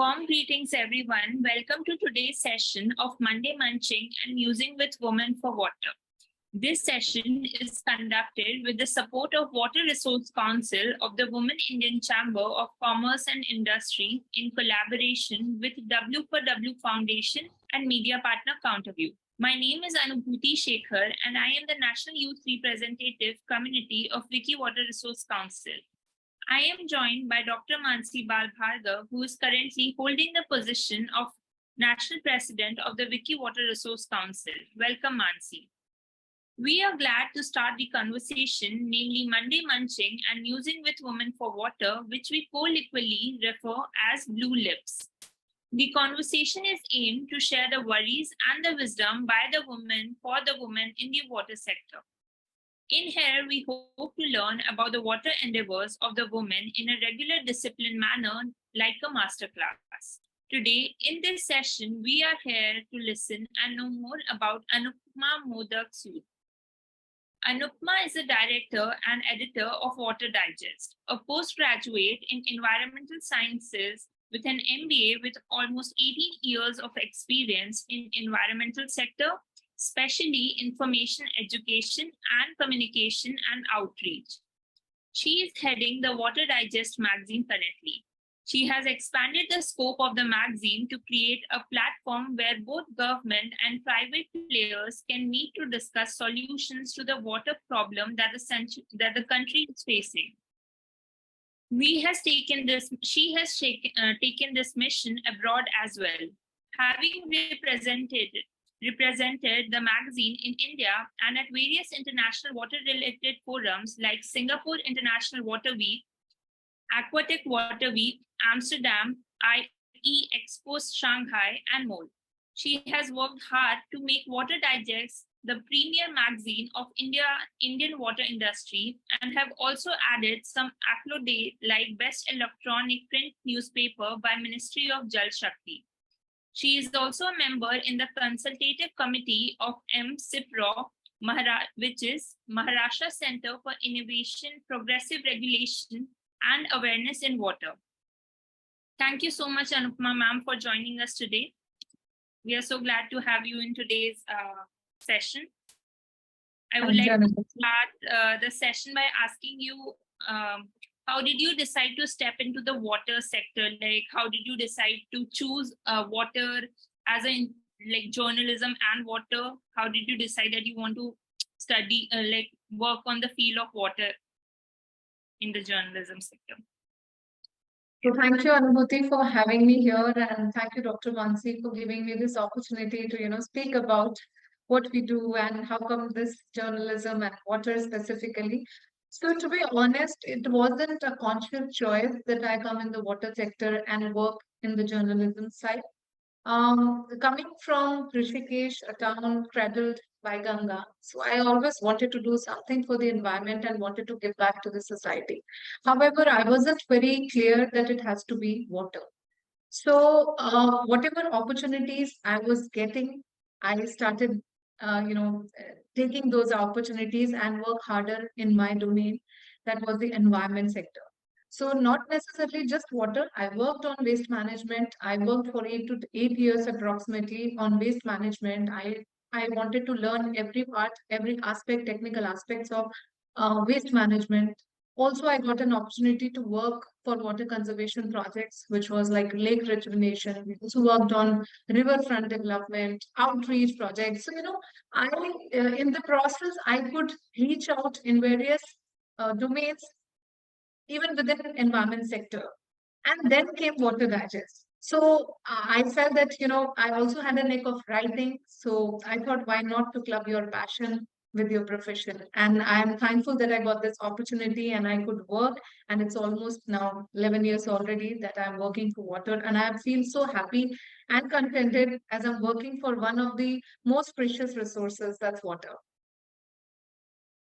Warm greetings, everyone. Welcome to today's session of Monday Munching and Musing with Women for Water. This session is conducted with the support of Water Resource Council of the Women Indian Chamber of Commerce and Industry in collaboration with W for W Foundation and media partner Counterview. My name is Anupama Shekhar and I am the National Youth Representative Community of Wiki Water Resource Council. I am joined by Dr. Mansi Balbhargav, who is currently holding the position of National President of the Wiki Water Resource Council. Welcome, Mansi. We are glad to start the conversation, namely Monday Munching and Musing with Women for Water, which we colloquially refer as Blue Lips. The conversation is aimed to share the worries and the wisdom by the women for the women in the water sector. In here, we hope to learn about the water endeavors of the women in a regular disciplined manner, like a masterclass. Today, in this session, we are here to listen and know more about Anupama Madhok Sud. Anupama is the director and editor of Water Digest, a postgraduate in environmental sciences with an MBA with almost 18 years of experience in environmental sector, especially information education and communication and outreach. She is heading the Water Digest magazine currently. She has expanded the scope of the magazine to create a platform where both government and private players can meet to discuss solutions to the water problem that the country is facing. She has taken this mission abroad as well, having represented the magazine in India and at various international water-related forums like Singapore International Water Week, Aquatic Water Week, Amsterdam, IE Expo Shanghai, and more. She has worked hard to make Water Digest the premier magazine of Indian water industry and have also added some accolades like Best Electronic Print Newspaper by Ministry of Jal Shakti. She is also a member in the consultative committee of MCIPRO, which is Maharashtra Center for Innovation, Progressive Regulation and Awareness in Water. Thank you so much, Anupama ma'am, for joining us today. We are so glad to have you in today's session. I would like to start the session by asking you, how did you decide to step into the water sector? Like, how did you decide to choose water as journalism and water? How did you decide that you want to study, work on the field of water in the journalism sector? So thank you, Anupama, for having me here, and thank you, Dr. Mansi, for giving me this opportunity to speak about what we do and how come this journalism and water specifically. So to be honest, it wasn't a conscious choice that I come in the water sector and work in the journalism side. Coming from Rishikesh, a town cradled by Ganga, so I always wanted to do something for the environment and wanted to give back to the society. However, I wasn't very clear that it has to be water. So whatever opportunities I was getting, I started taking those opportunities and work harder in my domain. That was the environment sector. So not necessarily just water. I worked on waste management. I worked for 8 years approximately on waste management. I wanted to learn every part, every aspect, technical aspects of waste management. Also, I got an opportunity to work for water conservation projects, which was like lake rejuvenation. We also worked on riverfront development, outreach projects. So, in the process, I could reach out in various domains, even within the environment sector. And then came Water Digest. So I felt that, I also had a knack of writing. So I thought, why not to club your passion with your profession? And I'm thankful that I got this opportunity and I could work. And it's almost now 11 years already that I'm working for water. And I feel so happy and contented as I'm working for one of the most precious resources, that's water.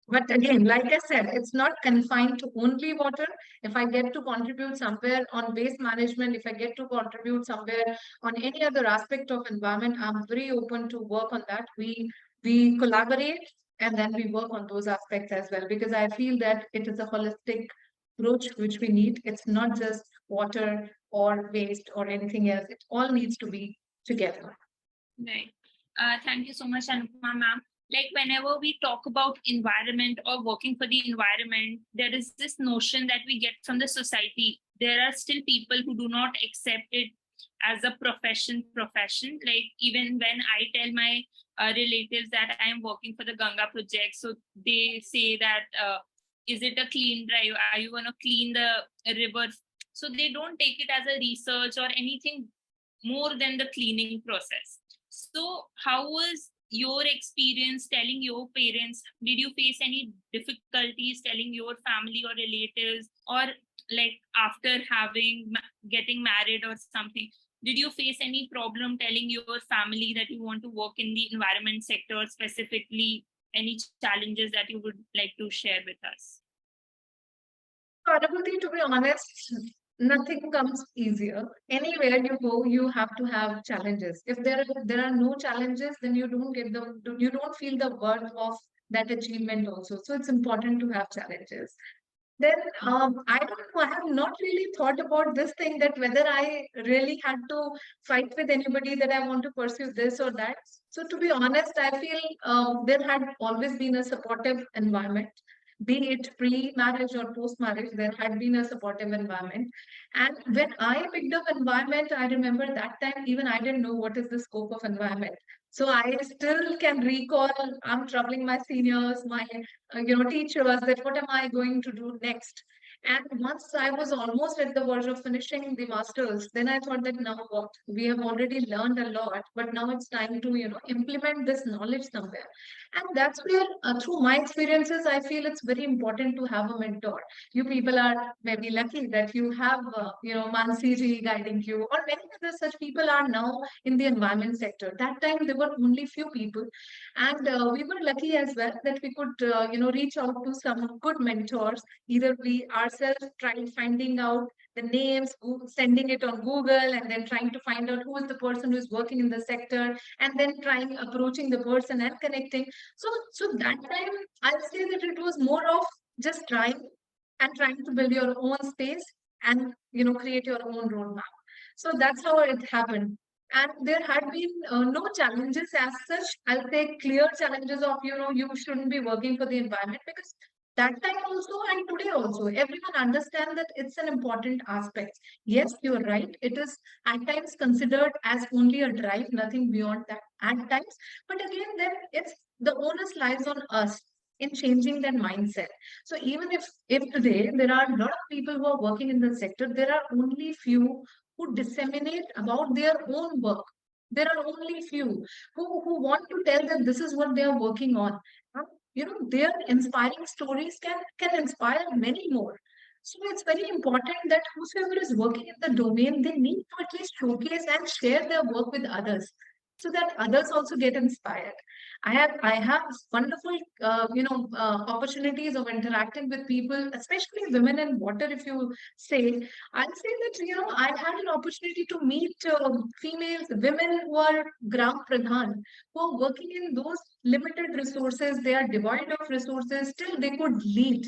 But again, like I said, it's not confined to only water. If I get to contribute somewhere on waste management, if I get to contribute somewhere on any other aspect of environment, I'm very open to work on that. We collaborate and then we work on those aspects as well, because I feel that it is a holistic approach which we need. It's not just water or waste or anything else. It all needs to be together. Right. Thank you so much, Anupama ma'am. Like whenever we talk about environment or working for the environment, there is this notion that we get from the society. There are still people who do not accept it as a profession. Like even when I tell my relatives that I am working for the Ganga project, so they say that, is it a clean drive? Are you going to clean the river? So they don't take it as a research or anything more than the cleaning process. So how was your experience telling your parents? Did you face any difficulties telling your family or relatives, or like after getting married or something, did you face any problem telling your family that you want to work in the environment sector specifically? Any challenges that you would like to share with us? Anupama, to be honest, nothing comes easier. Anywhere you go, you have to have challenges. If there are no challenges, then you don't feel the worth of that achievement also. So it's important to have challenges. Then I don't know. I have not really thought about this thing, that whether I really had to fight with anybody that I want to pursue this or that. So to be honest, I feel there had always been a supportive environment, be it pre-marriage or post-marriage. There had been a supportive environment. And when I picked up environment, I remember that time even I didn't know what is the scope of environment. So I still can recall, I'm troubling my seniors, my teachers, that what am I going to do next? And once I was almost at the verge of finishing the masters, then I thought that now what? We have already learned a lot, but now it's time to, implement this knowledge somewhere. And that's where, through my experiences, I feel it's very important to have a mentor. You people are maybe lucky that you have, Mansi ji guiding you, or many other such people are now in the environment sector. That time there were only few people, and we were lucky as well that we could, reach out to some good mentors. Either we ourselves tried finding out the names, sending it on Google, and then trying to find out who is the person who is working in the sector, and then trying approaching the person and connecting. So that time, I'll say that it was more of just trying and trying to build your own space and create your own roadmap. So that's how it happened. And there had been no challenges as such. I'll say clear challenges of, you shouldn't be working for the environment, because that time also and today also, everyone understand that it's an important aspect. Yes, you're right. It is at times considered as only a drive, nothing beyond that at times. But again, then it's the onus lies on us in changing that mindset. So even if today there are a lot of people who are working in the sector, there are only few who disseminate about their own work. There are only few who want to tell that this is what they are working on. And, their inspiring stories can inspire many more. So it's very important that whosoever is working in the domain, they need to at least showcase and share their work with others, so that others also get inspired. I have wonderful opportunities of interacting with people, especially women in water. If you say, I'll say that I had an opportunity to meet females, women who are Gram Pradhan, who are working in those limited resources. They are devoid of resources. Still, they could lead,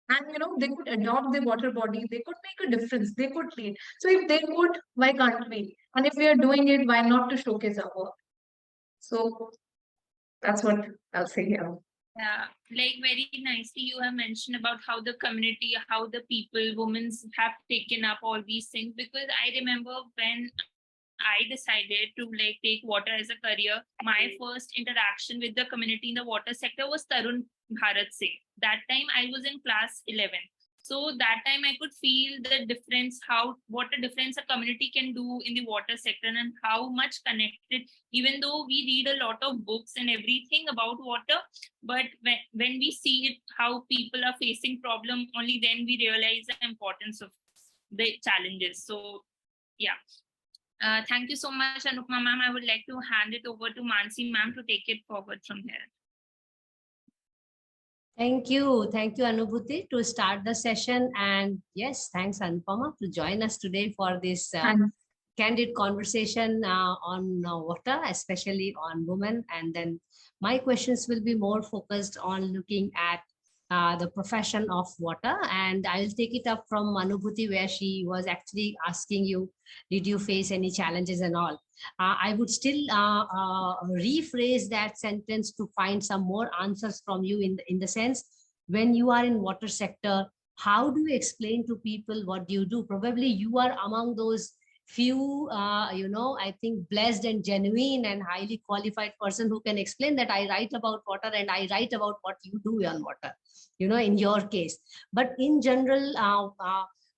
and they could adopt the water body. They could make a difference. They could lead. So if they could, why can't we? And if we are doing it, why not to showcase our work? So that's what I'll say here. Yeah, like very nicely you have mentioned about how the community, how the people, women have taken up all these things. Because I remember when I decided to like take water as a career, my first interaction with the community in the water sector was Tarun Bharat Se. That time I was in class 11. So that time I could feel the difference, what a difference a community can do in the water sector, and how much connected, even though we read a lot of books and everything about water, but when we see it, how people are facing problem, only then we realize the importance of the challenges. So yeah. Thank you so much, Anupama ma'am. I would like to hand it over to Mansi ma'am to take it forward from here. Thank you, Anubhuti, to start the session. And yes, thanks, Anupama, to join us today for this candid conversation on water, especially on women. And then my questions will be more focused on looking at the profession of water. And I'll take it up from Anubhuti, where she was actually asking you, did you face any challenges and all? I would still rephrase that sentence to find some more answers from you in the sense, when you are in water sector, how do you explain to people what you do? Probably you are among those few, I think blessed and genuine and highly qualified person who can explain that I write about water and I write about what you do on water, in your case. But in general,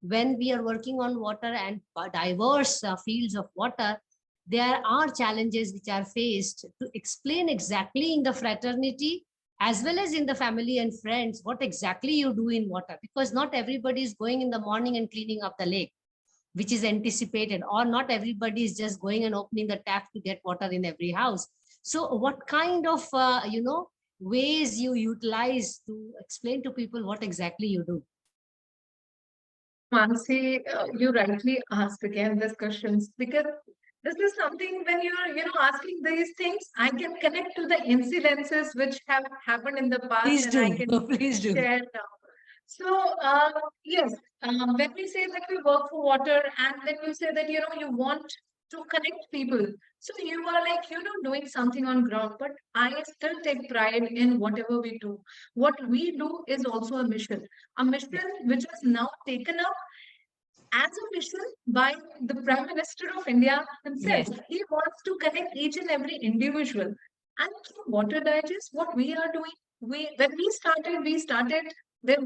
when we are working on water and diverse fields of water, there are challenges which are faced to explain exactly in the fraternity as well as in the family and friends what exactly you do in water, because not everybody is going in the morning and cleaning up the lake, which is anticipated, or not everybody is just going and opening the tap to get water in every house. So what kind of ways you utilize to explain to people what exactly you do? Mansi, you rightly asked again these questions, because this is something when you're asking these things, I can connect to the incidences which have happened in the past. Please and do. I can Please do. share now. So yes, when we say that we work for water, and then you say that you want to connect people, so you are like doing something on ground. But I still take pride in whatever we do. What we do is also a mission which is now taken up as a mission by the Prime Minister of India himself. Yes. He wants to connect each and every individual. And through Water Digest, what we are doing, when we started, there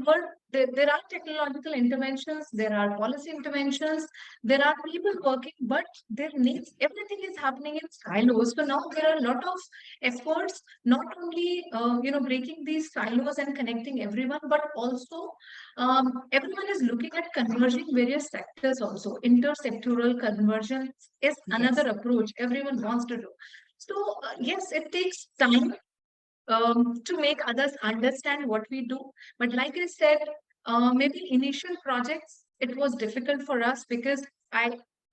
are technological interventions, there are policy interventions, there are people working, but there needs everything is happening in silos. So now there are a lot of efforts, not only breaking these silos and connecting everyone, but also everyone is looking at converging various sectors also. Intersectoral convergence is another approach everyone wants to do. So, yes, it takes time to make others understand what we do. But like I said, maybe initial projects, it was difficult for us because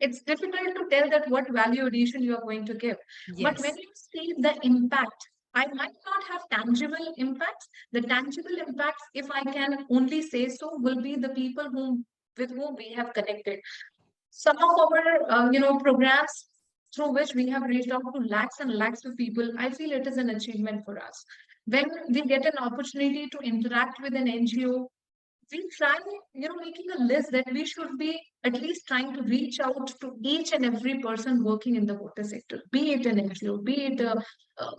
it's difficult to tell that what value addition you are going to give. Yes. But when you see the impact, I might not have tangible impacts. The tangible impacts, if I can only say so, will be the people with whom we have connected. Some of our programs through which we have reached out to lakhs and lakhs of people, I feel it is an achievement for us. When we get an opportunity to interact with an NGO, we try, making a list that we should be at least trying to reach out to each and every person working in the water sector, be it an NGO, be it a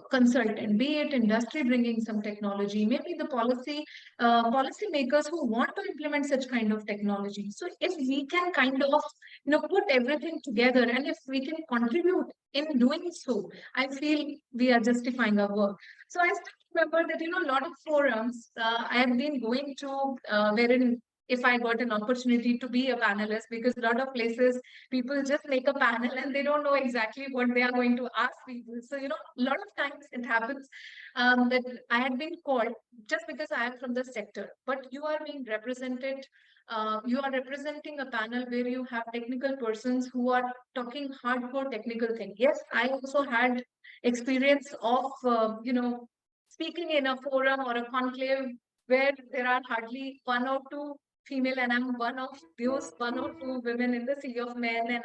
consultant, be it industry bringing some technology, maybe the policy makers who want to implement such kind of technology. So if we can kind of, put everything together, and if we can contribute in doing so, I feel we are justifying our work. So I still remember that, a lot of forums I have been going to, wherein if I got an opportunity to be a panelist, because a lot of places people just make a panel and they don't know exactly what they are going to ask people. So, a lot of times it happens that I had been called just because I am from the sector, but you are being represented. You are representing a panel where you have technical persons who are talking hardcore technical thing. Yes, I also had experience of, speaking in a forum or a conclave where there are hardly one or two female, and I'm one of those one or two women in the sea of men, and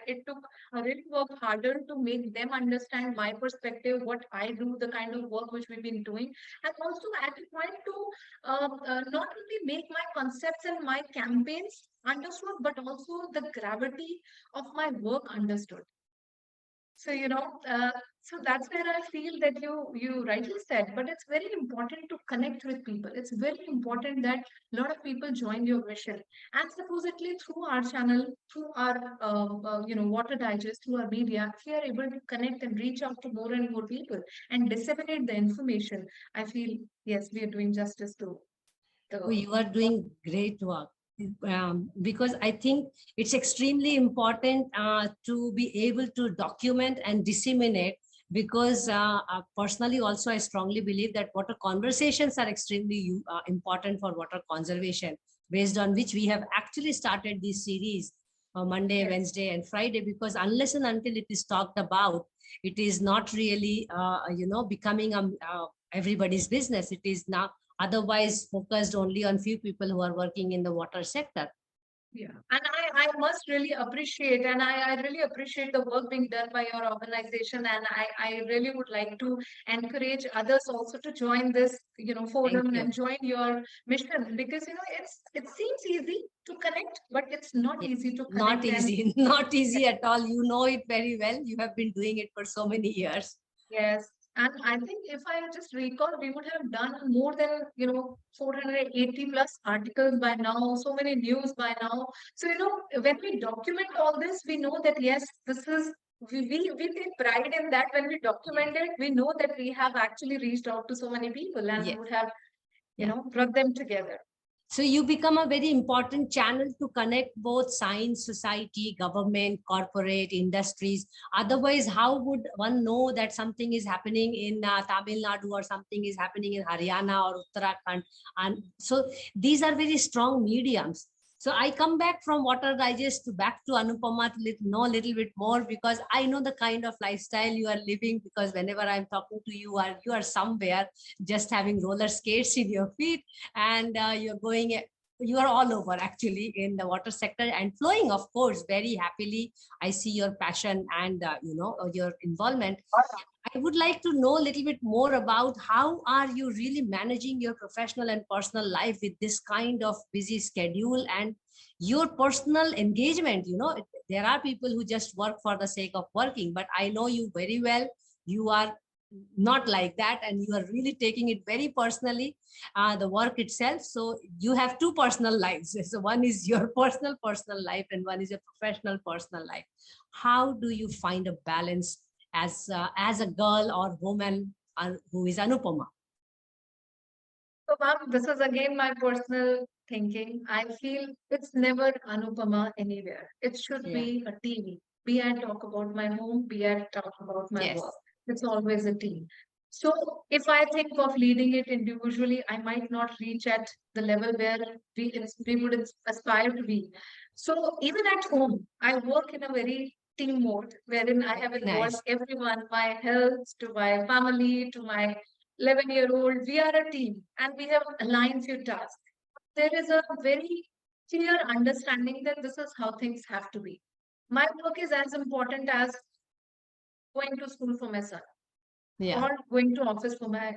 it took a really work harder to make them understand my perspective, what I do, the kind of work which we've been doing, and also at a point to not only make my concepts and my campaigns understood, but also the gravity of my work understood. So, so that's where I feel that you rightly said, but it's very important to connect with people. It's very important that a lot of people join your mission. And supposedly through our channel, through our Water Digest, through our media, if we are able to connect and reach out to more and more people and disseminate the information, I feel yes, we are doing justice to you are doing great work. Because I think it's extremely important to be able to document and disseminate, because personally also I strongly believe that water conversations are extremely important for water conservation, based on which we have actually started this series Monday, yes, Wednesday and Friday, because unless and until it is talked about, it is not really becoming everybody's business. It is now otherwise focused only on few people who are working in the water sector. Yeah, and I must really appreciate, and I really appreciate the work being done by your organization, and I really would like to encourage others also to join this, forum and join your mission, because it seems easy to connect, but it's not easy to connect. Not easy, not easy at all. You know it very well. You have been doing it for so many years. Yes. And I think if I just recall, we would have done more than, 480 plus articles by now, so many news by now. So, when we document all this, we know that, yes, we take pride in that. When we document it, we know that we have actually reached out to so many people and Yes. would have, brought them together. So you become a very important channel to connect both science, society, government, corporate, industries. Otherwise, how would one know that something is happening in Tamil Nadu or something is happening in Haryana or Uttarakhand? And so these are very strong mediums. So I come back from Water Digest back to Anupama to know a little bit more, because I know the kind of lifestyle you are living, because whenever I'm talking to you, you are somewhere just having roller skates in your feet, and you are all over actually in the water sector and flowing, of course, very happily. I see your passion and your involvement. I would like to know a little bit more about how are you really managing your professional and personal life with this kind of busy schedule and your personal engagement. There are people who just work for the sake of working, but I know you very well. You are not like that, and you are really taking it very personally, the work itself. So you have two personal lives. So one is your personal life and one is your professional personal life. How do you find a balance as a girl or woman who is Anupama? So, ma'am, this is again my personal thinking. I feel it's never Anupama anywhere. It should be a team. Be I talk about my home, be I talk about my work. It's always a team. So if I think of leading it individually, I might not reach at the level where we would aspire to be. So even at home, I work in a very team mode wherein I have involved everyone, my health, to my family, to my 11-year-old. We are a team and we have aligned few tasks. There is a very clear understanding that this is how things have to be. My work is as important as going to school for my son, or going to office for my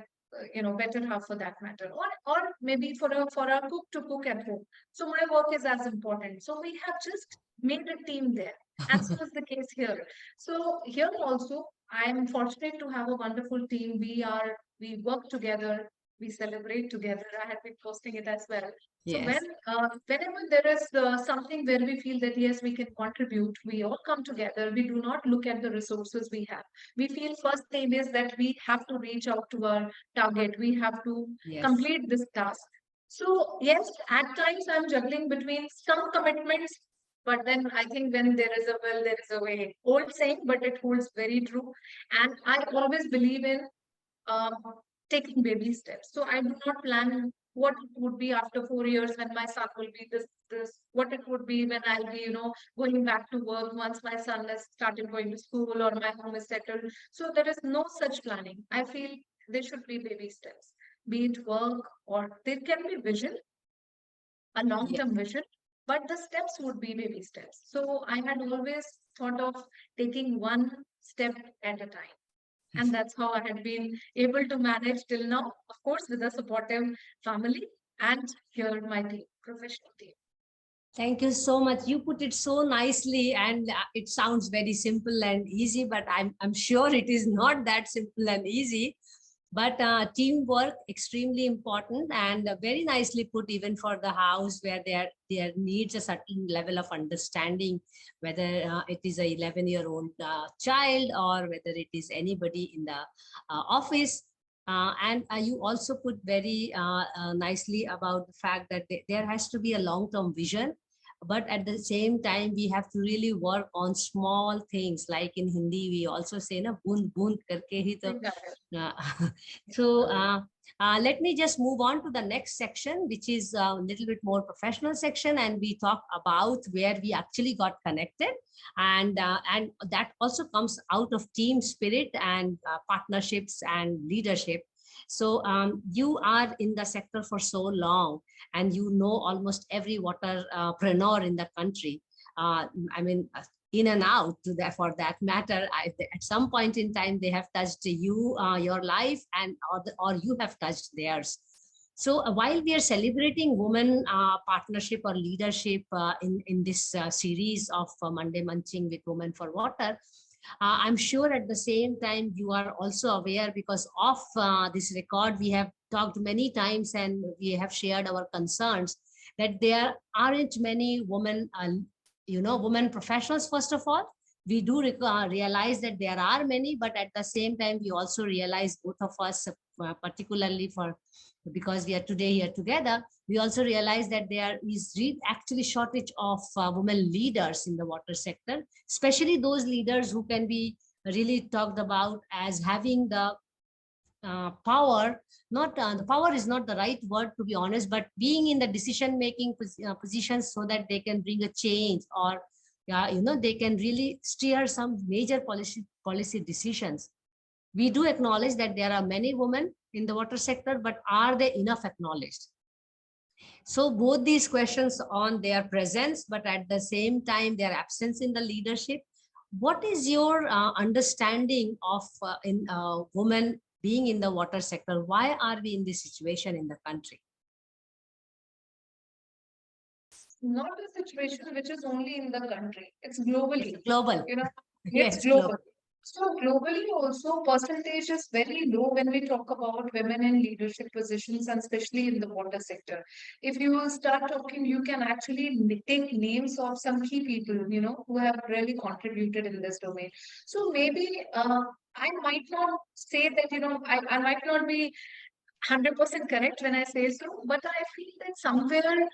better half, for that matter, or maybe for a cook to cook at home. So my work is as important. So we have just made a team there, as was the case here. So here also I am fortunate to have a wonderful team. We work together, we celebrate together. I have been posting it as well. So whenever there is something where we feel that yes, we can contribute, we all come together. We do not look at the resources we have. We feel first thing is that we have to reach out to our target. We have to complete this task. So yes, at times I'm juggling between some commitments, but then I think when there is a will, there is a way. Old saying, but it holds very true. And I always believe in um, taking baby steps. So I do not plan what it would be after 4 years when my son will be this, what it would be when I'll be, going back to work once my son has started going to school or my home is settled. So there is no such planning. I feel there should be baby steps, be it work or there can be vision, a long-term vision, but the steps would be baby steps. So I had always thought of taking one step at a time. And that's how I had been able to manage till now, of course, with a supportive family and here my team, professional team. Thank you so much. You put it so nicely, and it sounds very simple and easy, but I'm sure it is not that simple and easy. But teamwork, extremely important, and very nicely put, even for the house where there needs a certain level of understanding, whether it is a 11-year-old child or whether it is anybody in the office. And you also put very nicely about the fact that there has to be a long-term vision. But at the same time, we have to really work on small things. Like in Hindi, we also say, na, boond boond karke hi to. So let me just move on to the next section, which is a little bit more professional section. And we talk about where we actually got connected. And that also comes out of team spirit and partnerships and leadership. So you are in the sector for so long, and you know almost every waterpreneur in the country. I mean, in and out to that, for that matter. At some point in time, they have touched you, your life, and or you have touched theirs. So while we are celebrating women partnership or leadership in this series of Monday Munching with Women for Water, I'm sure at the same time you are also aware, because of this record we have talked many times and we have shared our concerns, that there aren't many women, women professionals. First of all, we do realize that there are many, but at the same time we also realize, both of us, particularly because we are today here together, we also realize that there is actually shortage of women leaders in the water sector, especially those leaders who can be really talked about as having the power. Not the power is not the right word, to be honest, but being in the decision making positions, so that they can bring a change, or they can really steer some major policy decisions. We do acknowledge that there are many women in the water sector, but are they enough acknowledged? So both these questions on their presence, but at the same time their absence in the leadership. What is your understanding of women being in the water sector? Why are we in this situation in the country? Not a situation which is only in the country. It's globally. It's global. You know, Yes, it's global. global. So globally also percentage is very low when we talk about women in leadership positions, and especially in the water sector. If you start talking, you can actually take names of some key people, who have really contributed in this domain. So maybe I might not say that, I might not be 100% correct when I say so, but I feel that somewhere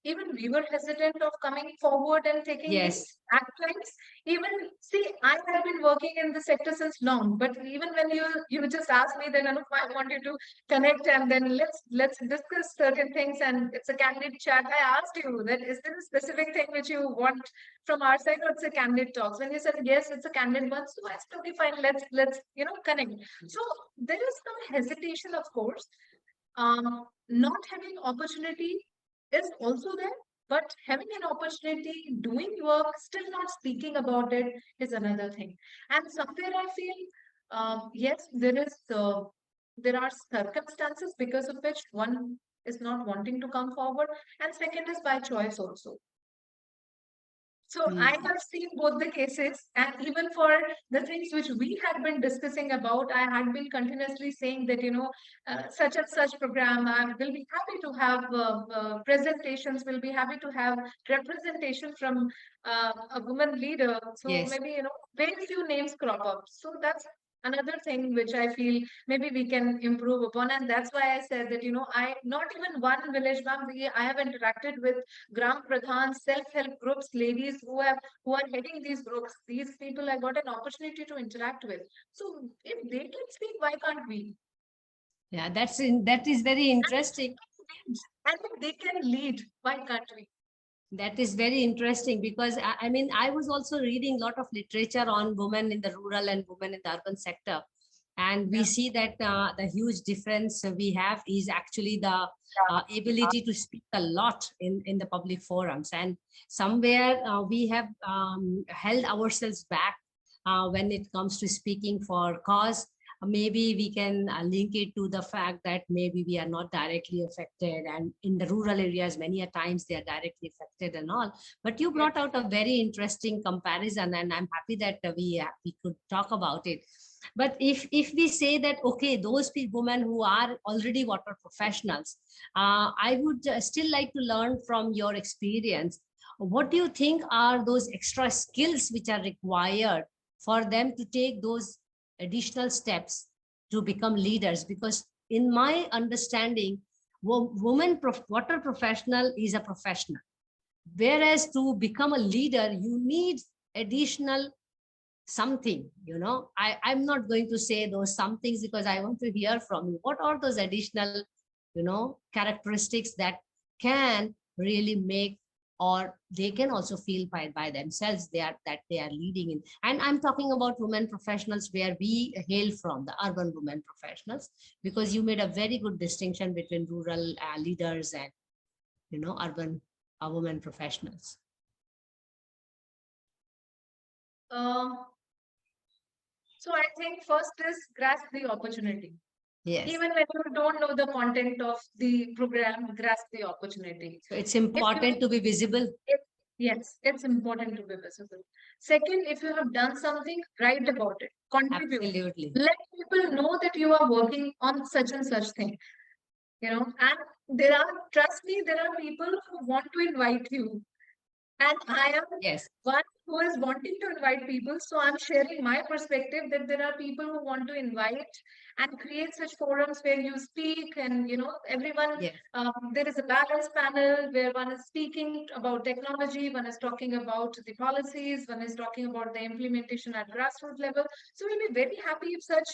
even we were hesitant of coming forward and taking Yes. names at times. Even see, I have been working in the sector since long, but even when you just asked me, then Anup, I want you to connect and then let's discuss certain things, and it's a candid chat. I asked you that, is there a specific thing which you want from our side, or it's a candid talks? When you said yes, it's a candid one, so I said okay, fine, let's connect. So there is some hesitation, of course. Not having opportunity is also there, but having an opportunity, doing work, still not speaking about it is another thing. And somewhere I feel, yes, there are circumstances because of which one is not wanting to come forward, and second is by choice also. So I have seen both the cases, and even for the things which we had been discussing about, I had been continuously saying that, such and such program, I will be happy to have presentations, will be happy to have representation from a woman leader. So Yes. maybe, very few names crop up. So that's another thing which I feel maybe we can improve upon. And that's why I said that, I not even one village ma'am, I have interacted with Gram Pradhan, self-help groups, ladies who are heading these groups. These people I got an opportunity to interact with. So if they can speak, why can't we? Yeah, that is very interesting. And if they can lead, why can't we? That is very interesting, because I mean, I was also reading a lot of literature on women in the rural and women in the urban sector. And we see that the huge difference we have is actually the ability to speak a lot in the public forums. And somewhere we have held ourselves back when it comes to speaking for cause. Maybe we can link it to the fact that maybe we are not directly affected, and in the rural areas many a times they are directly affected and all. But you brought out a very interesting comparison, and I'm happy that we could talk about it. But if we say that, okay, those women who are already water professionals, I would still like to learn from your experience. What do you think are those extra skills which are required for them to take those additional steps to become leaders? Because in my understanding, water professional is a professional, whereas to become a leader you need additional something. I'm not going to say those some things, because I want to hear from you. What are those additional characteristics that can really make or they can also feel by themselves that they are leading in. And I'm talking about women professionals where we hail from, the urban women professionals, because you made a very good distinction between rural leaders and, urban women professionals. So I think first is grasp the opportunity. Yes. Even when you don't know the content of the program, grasp the opportunity. So it's important to be visible. Yes, it's important to be visible. Second, if you have done something, write about it. Contribute. Absolutely. Let people know that you are working on such and such thing. And trust me, there are people who want to invite you. And I am one who is wanting to invite people. So I'm sharing my perspective that there are people who want to invite and create such forums where you speak and, everyone, there is a balance panel where one is speaking about technology, one is talking about the policies, one is talking about the implementation at grassroots level. So we'll be very happy if such,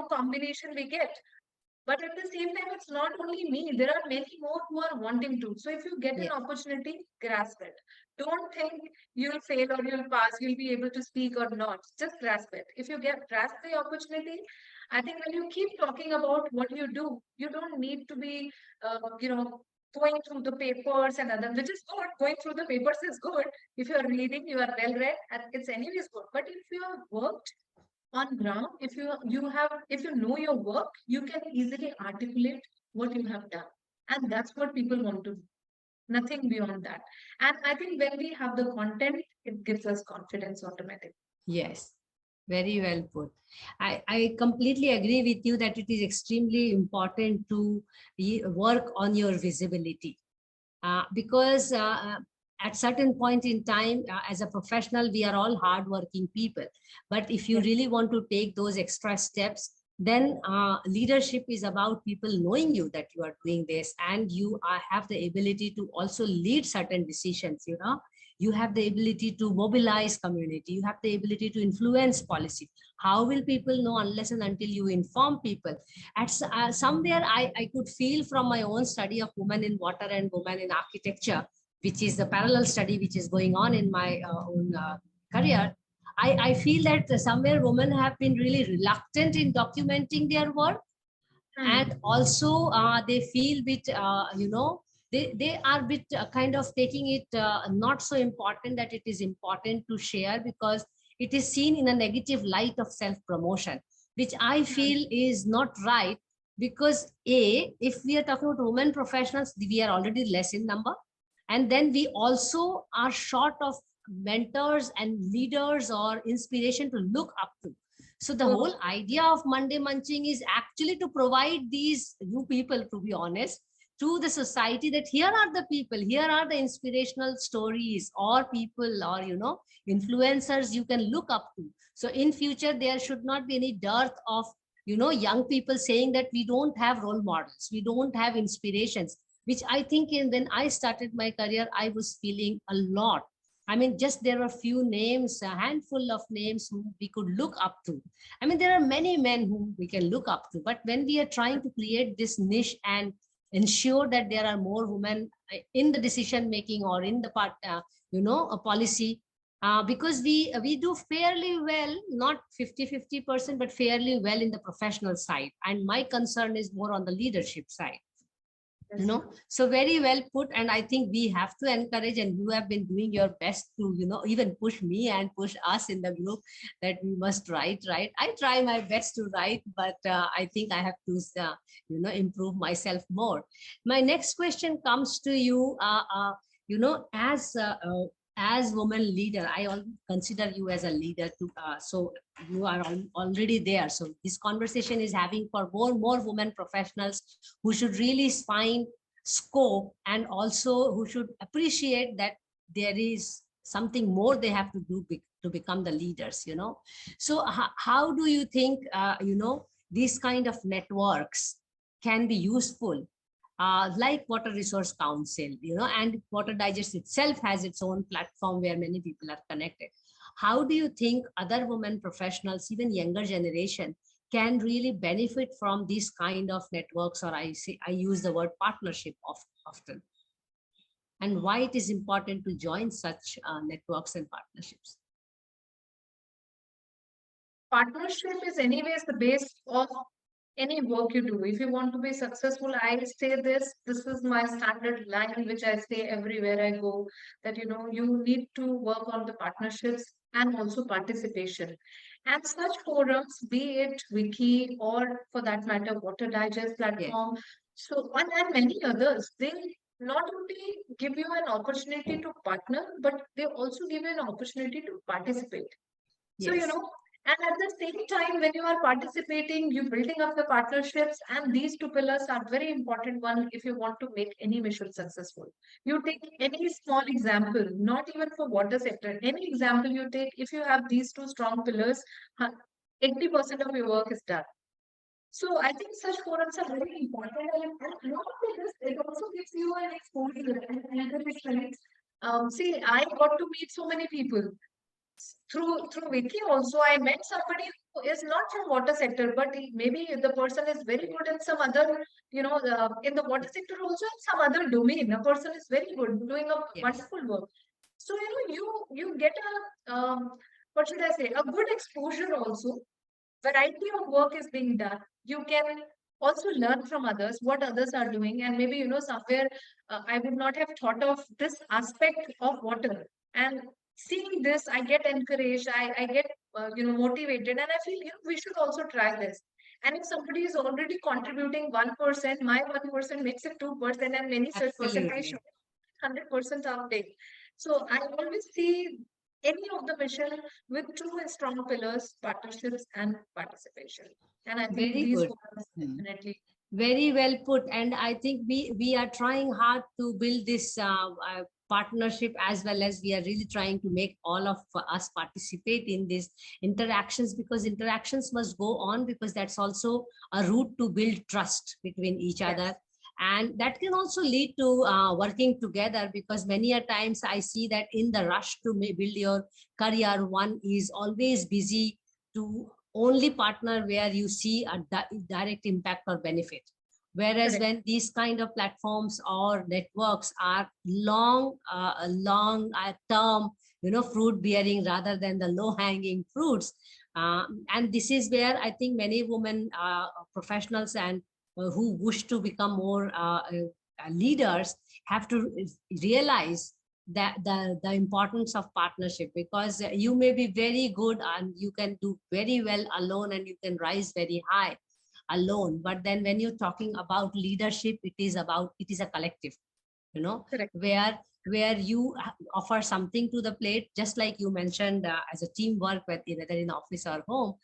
combination we get. But at the same time, it's not only me. There are many more who are wanting to. So if you get an opportunity, grasp it. Don't think you'll fail or you'll pass, you'll be able to speak or not. Just grasp it. If you grasp the opportunity, I think when you keep talking about what you do, you don't need to be, going through the papers and other, which is good. Going through the papers is good. If you are reading, you are well read, and it's anyways good. But if you have worked on ground, if you know your work, you can easily articulate what you have done, and that's what people want to do. Nothing beyond that. And I think when we have the content, it gives us confidence automatically. Yes, very well put. I completely agree with you that it is extremely important to work on your visibility, because at certain point in time, as a professional, we are all hardworking people. But if you really want to take those extra steps, then leadership is about people knowing you that you are doing this, and you have the ability to also lead certain decisions. You have the ability to mobilize community. You have the ability to influence policy. How will people know unless and until you inform people? At somewhere, I could feel from my own study of women in water and women in architecture, which is the parallel study which is going on in my own career. I feel that somewhere women have been really reluctant in documenting their work. And also they feel bit, they are bit kind of taking it not so important that it is important to share, because it is seen in a negative light of self-promotion, which I feel is not right. Because if we are talking about women professionals, we are already less in number. And then we also are short of mentors and leaders or inspiration to look up to. So the whole idea of Monday Munching is actually to provide these new people, to be honest, to the society, that here are the people, here are the inspirational stories or people or, influencers you can look up to. So in future, there should not be any dearth of, young people saying that we don't have role models, we don't have inspirations, which I think when I started my career, I was feeling a lot. I mean, just there were few names, a handful of names whom we could look up to. I mean, there are many men whom we can look up to. But when we are trying to create this niche and ensure that there are more women in the decision making or in the part, a policy, because we do fairly well, not 50-50%, but fairly well in the professional side. And my concern is more on the leadership side. So very well put. And I think we have to encourage, and you have been doing your best to, even push me and push us in the group that we must write. I try my best to write, but I think I have to, improve myself more. My next question comes to you, as woman leader. I consider you as a leader too. So you are already there. So this conversation is having for more women professionals who should really find scope, and also who should appreciate that there is something more they have to do to become the leaders. So how do you think these kind of networks can be useful? Like Water Resource Council, and Water Digest itself has its own platform where many people are connected. How do you think other women professionals, even younger generation, can really benefit from these kind of networks, or I use the word partnership often? and why it is important to join such networks and partnerships? Partnership is anyways the base of any work you do. If you want to be successful, I say this is my standard line, which I say everywhere I go, that you need to work on the partnerships and also participation. And such forums, be it Wiki or for that matter, Water Digest platform, so and many others, they not only give you an opportunity to partner, but they also give you an opportunity to participate. So, Yes. And at the same time, when you are participating, you're building up the partnerships, and these two pillars are very important one if you want to make any mission successful. You take any small example, not even for water sector, any example you take, if you have these two strong pillars, 80% of your work is done. So I think such forums are very important, and not only this, it also gives you an exposure and encouragement. See, I got to meet so many people through Wiki. Also, I met somebody who is not from water sector, but maybe the person is very good in some other, in the water sector also in some other domain. A person is very good, doing a wonderful work. So you get a what should I say, a good exposure also. Variety of work is being done. You can also learn from others what others are doing, and maybe somewhere I would not have thought of this aspect of water, and seeing this I get encouraged, I get motivated, and I feel we should also try this. And if somebody is already contributing 1%, my 1% makes it 2%, and many such percentage 100% uptake. So I always see any of the mission with two strong pillars, partnerships and participation. And I think Very these good. ones definitely. Very well put. And I think we are trying hard to build this partnership, as well as we are really trying to make all of us participate in these interactions, because interactions must go on, because that's also a route to build trust between each other. And that can also lead to working together, because many a times I see that in the rush to build your career, one is always busy to only partner where you see a direct impact or benefit. Whereas when these kind of platforms or networks are long term, fruit bearing rather than the low hanging fruits. And this is where I think many women professionals and who wish to become more leaders have to realize that the importance of partnership, because you may be very good and you can do very well alone and you can rise very high alone, but then when you're talking about leadership, it is a collective, where you offer something to the plate, just like you mentioned, as a teamwork, whether in office or home,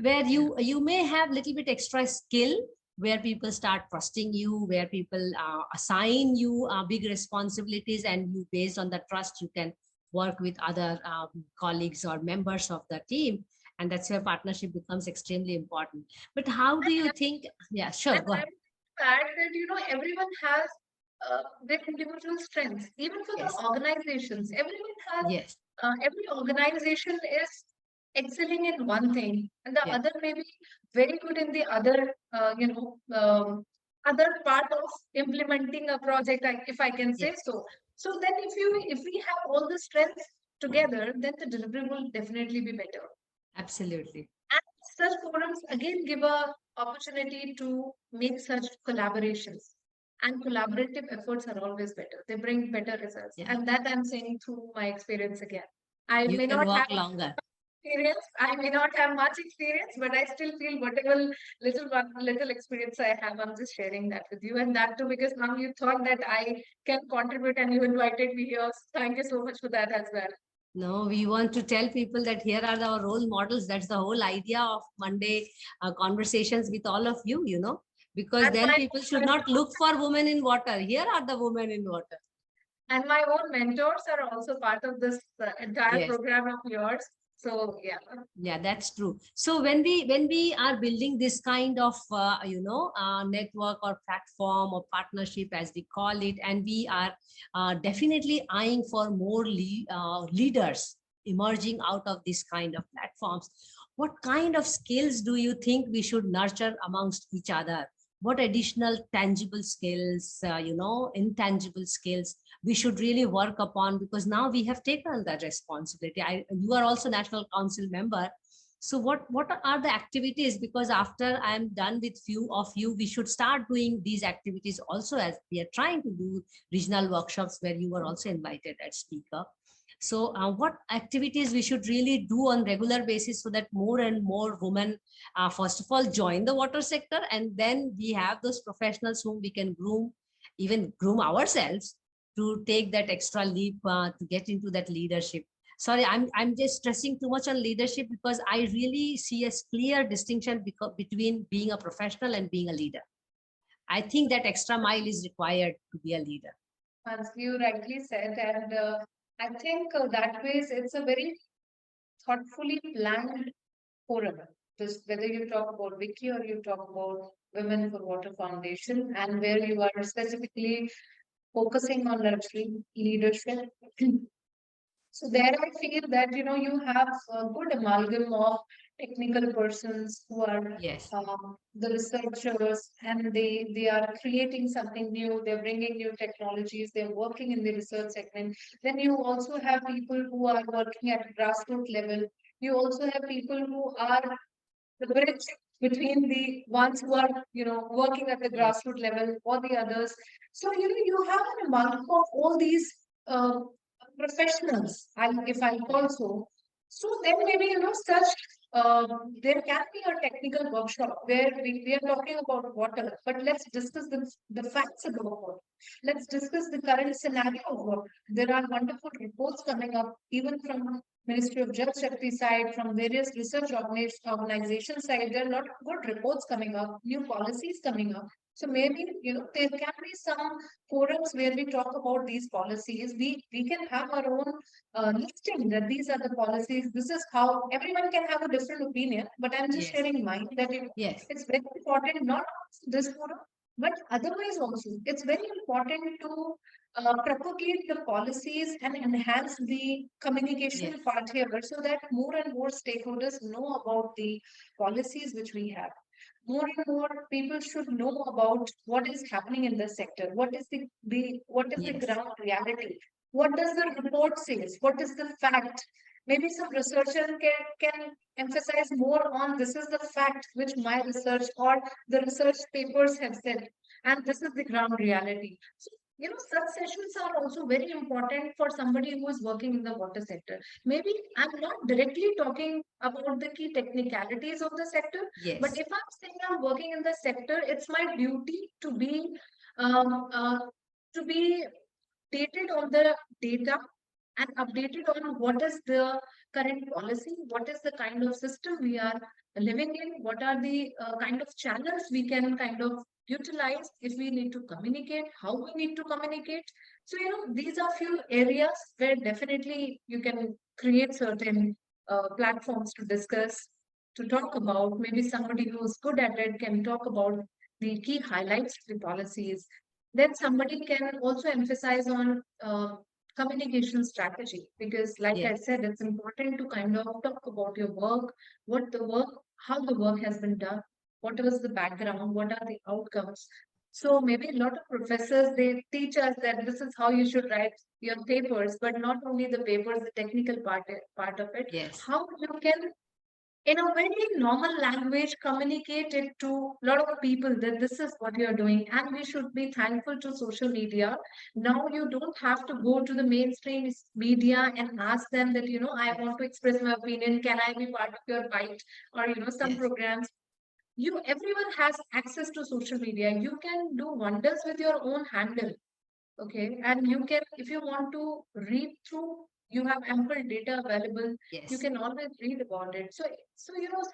where you may have little bit extra skill, where people start trusting you, where people assign you big responsibilities, and you, based on the trust, you can work with other colleagues or members of the team, and that's where partnership becomes extremely important. But how do you think? Yeah, sure, go ahead. That everyone has their individual strengths, even for the organizations. Everyone has every organization is excelling in one thing, and the other may be very good in the other other part of implementing a project, if I can say so. So then if we have all the strengths together, then the delivery will definitely be better. Absolutely. And such forums again give a opportunity to make such collaborations, and collaborative efforts are always better. They bring better results, and that I'm saying through my experience again. I may not have longer experience, I may not have much experience, but I still feel whatever little experience I have, I'm just sharing that with you. And that too, because now you thought that I can contribute and you invited me here. Thank you so much for that as well. No, we want to tell people that here are our role models. That's the whole idea of Monday conversations with all of you, because then people should not look for women in water. Here are the women in water. And my own mentors are also part of this entire program of yours. So yeah, that's true. So when we are building this kind of network or platform or partnership, as we call it, and we are definitely eyeing for more leaders emerging out of this kind of platforms, what kind of skills do you think we should nurture amongst each other? what additional tangible skills, intangible skills we should really work upon, because now we have taken that responsibility. You are also National Council member. So what are the activities? Because after I'm done with few of you, we should start doing these activities also, as we are trying to do regional workshops where you were also invited as speaker. So what activities we should really do on regular basis so that more and more women, first of all, join the water sector, and then we have those professionals whom we can groom, even groom ourselves to take that extra leap to get into that leadership. Sorry, I'm just stressing too much on leadership because I really see a clear distinction between being a professional and being a leader. I think that extra mile is required to be a leader. As you rightly said, and I think that ways it's a very thoughtfully planned forum. Just whether you talk about Wiki or you talk about Women for Water Foundation, and where you are specifically focusing on nurturing leadership. So there I feel that, you have a good amalgam of technical persons who are Yes. the researchers, and they are creating something new. They're bringing new technologies. They're working in the research segment. Then you also have people who are working at grassroots level. You also have people who are the bridge between the ones who are, working at the Yes. grassroots level or the others. So, you have an amalgam of all these uh, professionals, if I call so. So then maybe, such, there can be a technical workshop where we are talking about water, but let's discuss the facts about water. Let's discuss the current scenario of water. There are wonderful reports coming up, even from Ministry of Jal Shakti side, from various research organization side. There are a lot of good reports coming up, new policies coming up. So maybe, there can be some forums where we talk about these policies. We can have our own listing that these are the policies. This is how everyone can have a different opinion, but I'm just Yes. sharing mine that Yes. it's very important, not this forum, but otherwise also. It's very important to propagate the policies and enhance the communication Yes. part here so that more and more stakeholders know about the policies which we have. More and more people should know about what is happening in the sector. What is the Yes. ground reality? What does the report says? What is the fact? Maybe some researcher can emphasize more on this is the fact which my research or the research papers have said, and this is the ground reality. So, such sessions are also very important for somebody who is working in the water sector. Maybe I'm not directly talking about the key technicalities of the sector, but Yes. if I'm saying I'm working in the sector, it's my duty um, uh, to be dated on the data and updated on what is the current policy, what is the kind of system we are living in, what are the kind of channels we can kind of utilize if we need to communicate, how we need to communicate. So, these are few areas where definitely you can create certain platforms to discuss, to talk about. Maybe somebody who's good at it can talk about the key highlights of the policies. Then somebody can also emphasize on communication strategy, because like I Yes. said, it's important to kind of talk about your work, what the work, how the work has been done, what was the background, what are the outcomes. So maybe a lot of professors, they teach us that this is how you should write your papers, but not only the papers, the technical part of it, Yes. how you can in a very normal language communicate it to a lot of people that this is what you're doing. And we should be thankful to social media. Now you don't have to go to the mainstream media and ask them that, I Yes. want to express my opinion, can I be part of your bite, or some Yes. programs. Everyone has access to social media. You can do wonders with your own handle. Okay, and you can, if you want to read through, you have ample data available. You Yes. can always read about it. So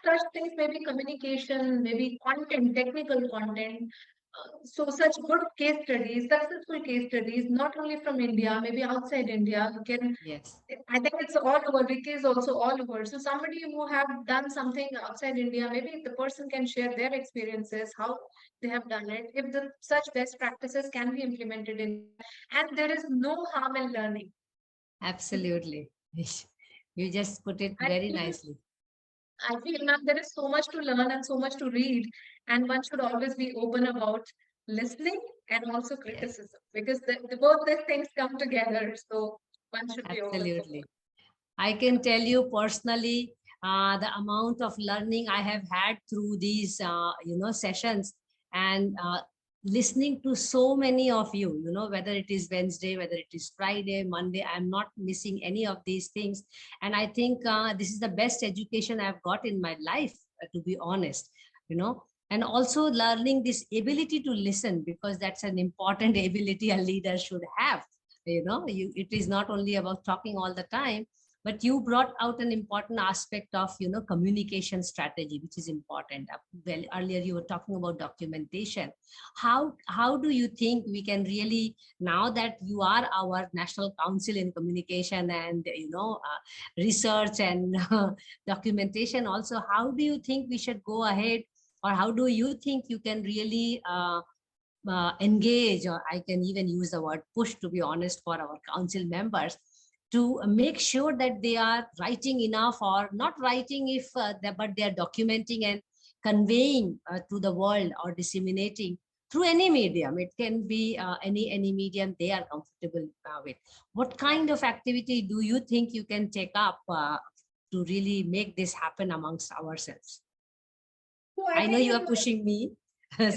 such things, maybe communication, maybe content, technical content. So such good case studies, successful case studies, not only from India, maybe outside India. You can, Yes. I think it's all over. Wiki is also all over. So somebody who have done something outside India, maybe the person can share their experiences, how they have done it. If the such best practices can be implemented in India, and there is no harm in learning. Absolutely. You just put it I very feel nicely. I feel, ma'am, there is so much to learn and so much to read, and one should always be open about listening and also Yes, criticism, because both these things come together. So one should be open for both. absolutely. I can tell you personally, the amount of learning I have had through these, sessions, and listening to so many of you, whether it is Wednesday, whether it is Friday, Monday, I'm not missing any of these things. And I think this is the best education I've got in my life, to be honest, and also learning this ability to listen, because that's an important ability a leader should have. It is not only about talking all the time, but you brought out an important aspect of communication strategy, which is important. Well, earlier you were talking about documentation. How do you think we can really, now that you are our national council in communication and research and documentation also, how do you think we should go ahead, or how do you think you can really engage, or I can even use the word push, to be honest, for our council members, to make sure that they are writing enough, or not writing if but they are documenting and conveying to the world, or disseminating through any medium. It can be any medium they are comfortable with. What kind of activity do you think you can take up to really make this happen amongst ourselves? So I know think you are pushing me,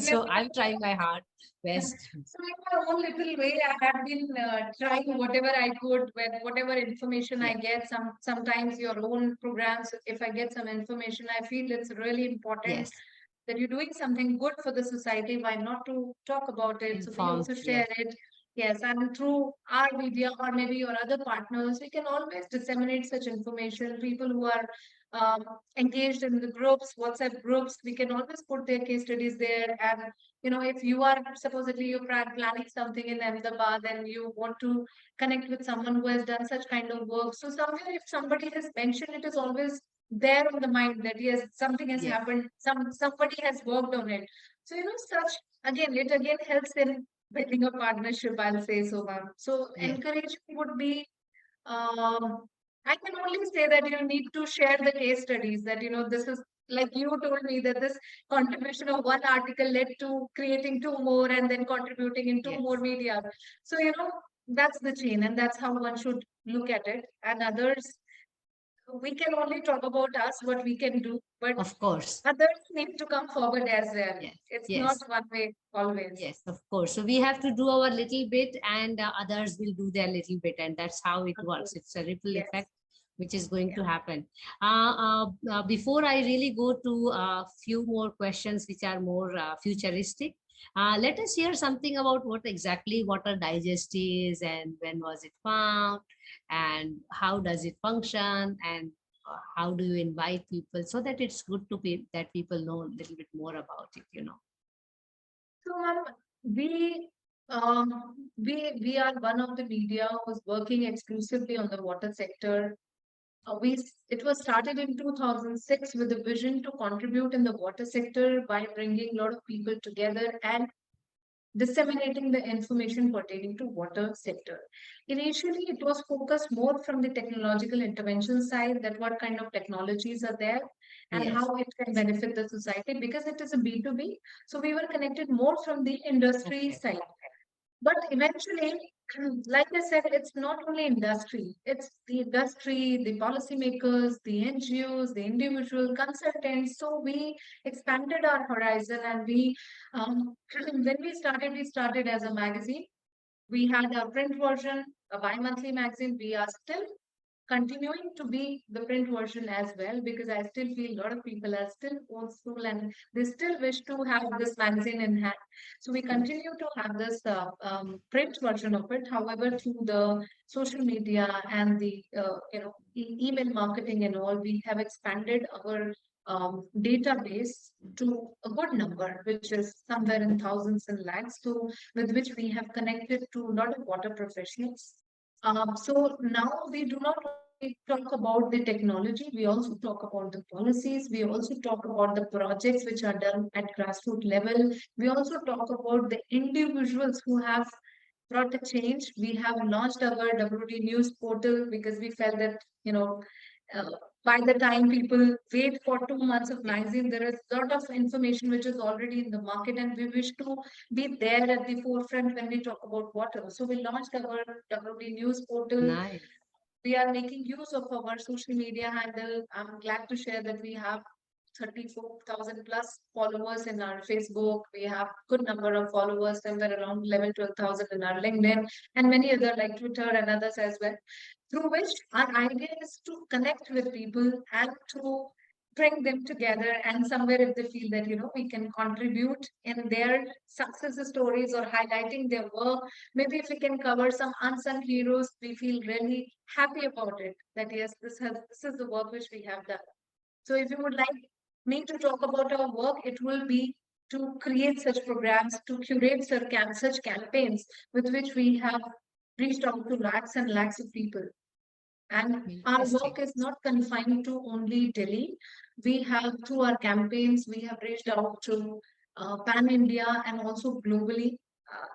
so I'm trying my hard best. So in my own little way, I have been trying whatever I could with whatever information I Yeah. get. Sometimes your own programs, if I get some information, I feel it's really important Yes. that you're doing something good for the society. Why not to talk about it? So we Informed. also Yes. share it. Yes, and through our media or maybe your other partners, we can always disseminate such information. People who are engaged in the groups, WhatsApp groups, we can always put their case studies there. And if you are supposedly you're planning something in Ahmedabad and you want to connect with someone who has done such kind of work, so somewhere if somebody has mentioned, it is always there on the mind that yes, something has Yes. happened, somebody has worked on it. So such again, it again helps in building a partnership, I'll say so, ma'am. So Yes. encouragement would be, I can only say that you need to share the case studies, that this is like you told me that this contribution of one article led to creating two more and then contributing in two Yes. more media. So that's the chain, and that's how one should look at it. And others, we can only talk about us, what we can do, but Of course. others need to come forward as well. Yes. It's not Yes. one way always. Yes. Of course. So we have to do our little bit, and others will do their little bit, and that's how it Of works. course. It's a ripple Yes. effect which is going Yeah. to happen. Before I really go to a few more questions which are more futuristic, let us hear something about what exactly water digest is, and when was it found, and how does it function, and how do you invite people, so that it's good to be that people know a little bit more about it. So, ma'am, we we are one of the media who's working exclusively on the water sector. It was started in 2006 with a vision to contribute in the water sector by bringing a lot of people together and disseminating the information pertaining to water sector. Initially, it was focused more from the technological intervention side, that what kind of technologies are there and Yes. how it can benefit the society, because it is a B2B. So we were connected more from the industry Okay. side. But eventually, like I said, it's not only industry, it's the industry, the policymakers, the NGOs, the individual consultants. So we expanded our horizon, and when we started as a magazine. We had a print version, a bi-monthly magazine. We are still continuing to be the print version as well, because I still feel a lot of people are still old school and they still wish to have this magazine in hand. So we continue to have this print version of it. However, through the social media and the email marketing and all, we have expanded our database to a good number, which is somewhere in thousands and lakhs. So with which we have connected to a lot of water professionals. So now we do not only talk about the technology, we also talk about the policies, we also talk about the projects which are done at grassroots level. We also talk about the individuals who have brought a change. We have launched our WD News portal because we felt that, uh, by the time people wait for 2 months of magazine, there is a lot of information which is already in the market, and we wish to be there at the forefront when we talk about water. So we launched our WD News portal. Nice. We are making use of our social media handle. I'm glad to share that we have 34,000 plus followers in our Facebook. We have good number of followers, somewhere around 11, 12,000 in our LinkedIn, and many other like Twitter and others as well. Through which our idea is to connect with people and to bring them together, and somewhere if they feel that we can contribute in their success stories or highlighting their work, maybe if we can cover some unsung heroes, we feel really happy about it, that yes, this is the work which we have done. So if you would like me to talk about our work, it will be to create such programs, to curate such campaigns with which we have reached out to lakhs and lakhs of people. And our work is not confined to only Delhi. We have, through our campaigns, we have reached out to Pan India and also globally.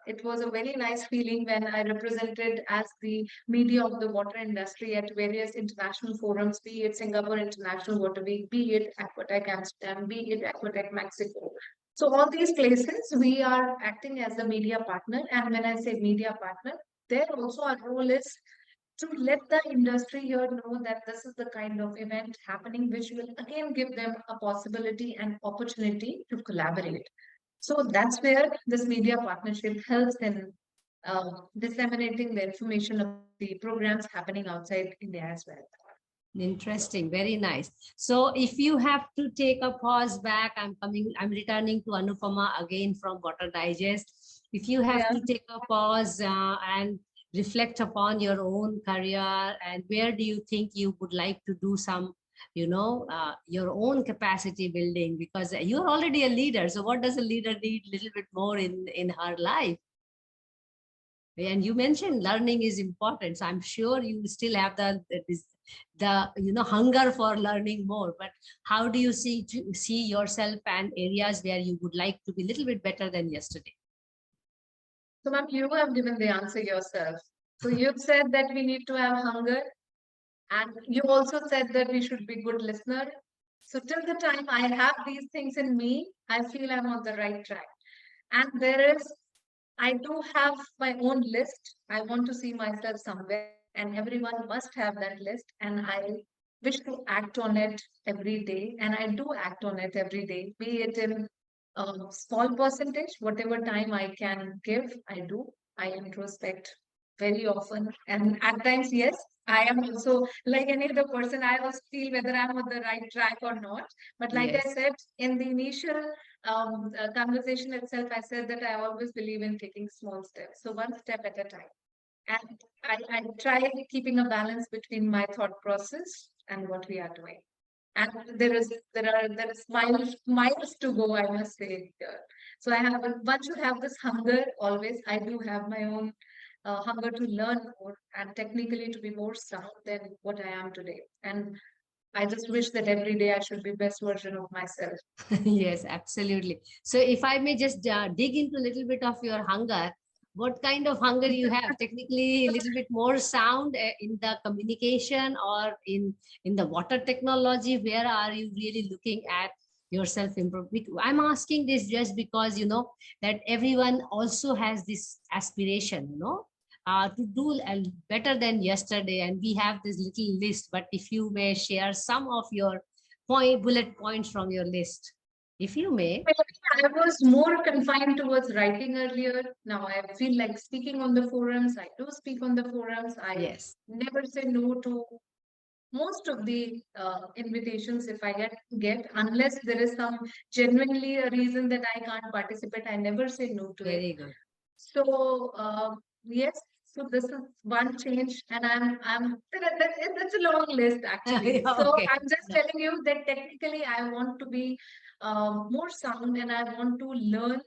It was a very nice feeling when I represented as the media of the water industry at various international forums, be it Singapore International Water Week, be it Aquatech Amsterdam, be it Aquatech Mexico. So all these places, we are acting as the media partner. And when I say media partner, there also our role is to let the industry here know that this is the kind of event happening, which will again give them a possibility and opportunity to collaborate. So that's where this media partnership helps in disseminating the information of the programs happening outside India as well. Interesting, very nice. So if you have to take a pause back, I'm returning to Anupama again from Water Digest. If you have to take a pause and reflect upon your own career, and where do you think you would like to do some your own capacity building, because you're already a leader, so what does a leader need a little bit more in her life? And you mentioned learning is important, so I'm sure you still have the hunger for learning more. But how do you see yourself and areas where you would like to be a little bit better than yesterday? So ma'am, you have given the answer yourself. So you've said that we need to have hunger, and you also said that we should be good listener. So till the time I have these things in me, I feel I'm on the right track. And I do have my own list. I want to see myself somewhere, and everyone must have that list. And I wish to act on it every day. And I do act on it every day, be it in a small percentage, whatever time I can give, I do. I introspect very often. And at times, yes, I am also like any other person. I also feel whether I'm on the right track or not. But like I said, in the initial conversation itself, I said that I always believe in taking small steps. So one step at a time. And I try keeping a balance between my thought process and what we are doing. And there is miles to go, I must say. So one should have this hunger always. I do have my own hunger to learn more and technically to be more sound than what I am today. And I just wish that every day I should be best version of myself. Yes, absolutely. So if I may just dig into a little bit of your hunger, what kind of hunger you have? Technically, a little bit more sound in the communication or in the water technology. Where are you really looking at yourself improve? I'm asking this just because that everyone also has this aspiration, to do better than yesterday, and we have this little list. But if you may share some of your bullet points from your list, if you may. I was more confined towards writing earlier. Now I feel like speaking on the forums. I do speak on the forums. I never say no to most of the invitations if I get, unless there is some genuinely a reason that I can't participate. I never say no to it. Very good. So yes, so this is one change, and that's a long list actually. Okay. So I'm just telling you that technically I want to be more sound, and I want to learn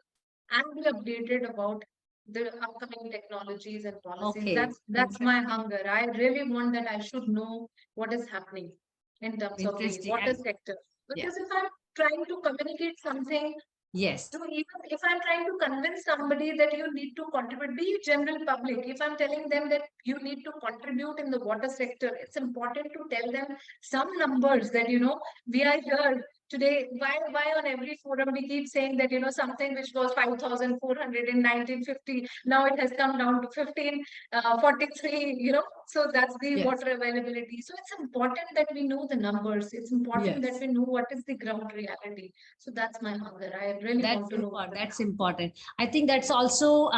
and be updated about the upcoming technologies and policies. Okay. That's my hunger. I really want that I should know what is happening in terms of the water sector. Because if I'm trying to communicate something Yes. So even if I'm trying to convince somebody that you need to contribute, be it general public, if I'm telling them that you need to contribute in the water sector, it's important to tell them some numbers that, we are here today. Why on every forum we keep saying that, something which was 5,400 in 1950, now it has come down to 1543, so that's the Yes. water availability. So it's important that we know the numbers. It's important that Yes. we know what is the ground reality. So that's my hunger. I really want to know. That's important. I think that's also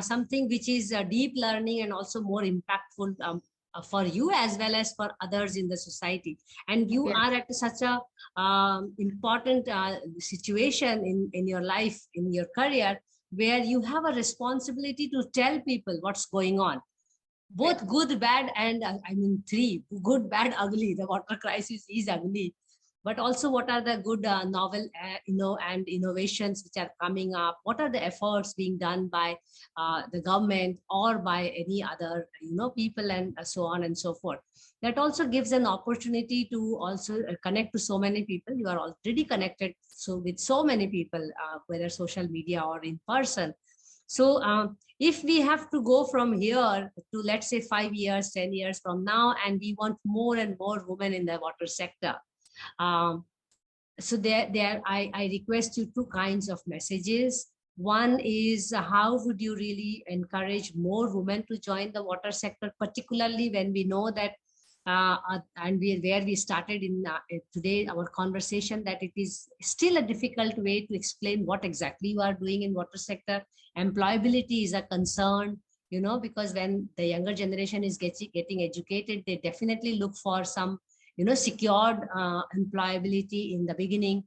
something which is deep learning and also more impactful for you as well as for others in the society. And you Yes. are at such a important situation in your life, in your career, where you have a responsibility to tell people what's going on. Both Yes. good, bad, and I mean three: good, bad, ugly. The water crisis is ugly, but also what are the good novel and innovations which are coming up, what are the efforts being done by the government or by any other people, and so on and so forth. That also gives an opportunity to also connect to so many people. You are already connected so with so many people, whether social media or in person. So if we have to go from here to, let's say, 5 years, 10 years from now, and we want more and more women in the water sector, so I request you two kinds of messages. One is, how would you really encourage more women to join the water sector, particularly when we know that, where we started in today, our conversation, that it is still a difficult way to explain what exactly you are doing in water sector. Employability is a concern, because when the younger generation is getting educated, they definitely look for some secured employability in the beginning.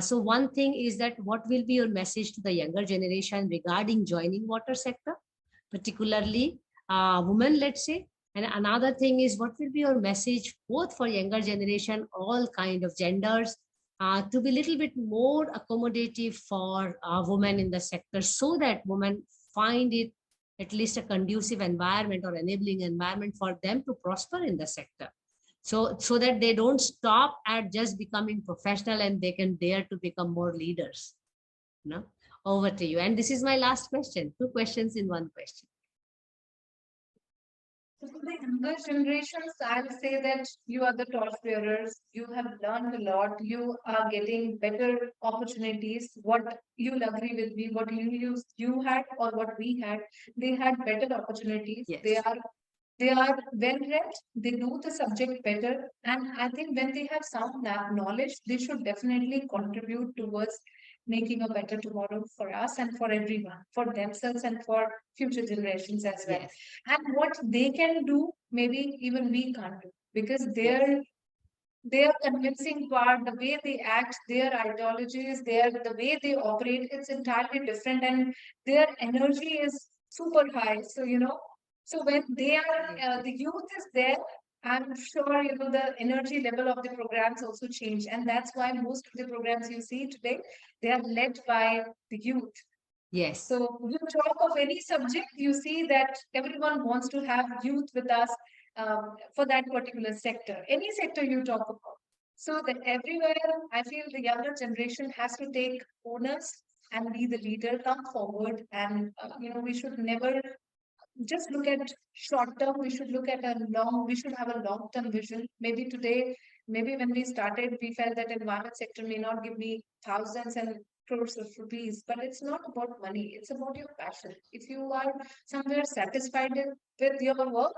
So one thing is that, what will be your message to the younger generation regarding joining water sector, particularly women, let's say? And another thing is, what will be your message both for younger generation, all kind of genders, to be a little bit more accommodative for women in the sector, so that women find it at least a conducive environment or enabling environment for them to prosper in the sector, so that they don't stop at just becoming professional and they can dare to become more leaders. Over to you. And this is my last question. Two questions in one question. So for the younger generations, I'll say that you are the torchbearers. You have learned a lot. You are getting better opportunities. What you'll agree with me, what you had or what we had, they had better opportunities. Yes. They are well read, they know the subject better, and I think when they have some knowledge, they should definitely contribute towards making a better tomorrow for us and for everyone, for themselves and for future generations as well. Yes. And what they can do, maybe even we can't do, because Yes. their convincing part, the way they act, their ideologies, the way they operate, it's entirely different, and their energy is super high. So so when they are the youth is there, I'm sure the energy level of the programs also change, and that's why most of the programs you see today, they are led by the youth. Yes. So you talk of any subject, you see that everyone wants to have youth with us for that particular sector, any sector you talk about. So that everywhere, I feel the younger generation has to take owners and be the leader, come forward, and we should never just look at short term. We should look at we should have a long term vision. Maybe today, maybe when we started, we felt that environment sector may not give me thousands and crores of rupees, but it's not about money. It's about your passion. If you are somewhere satisfied with your work,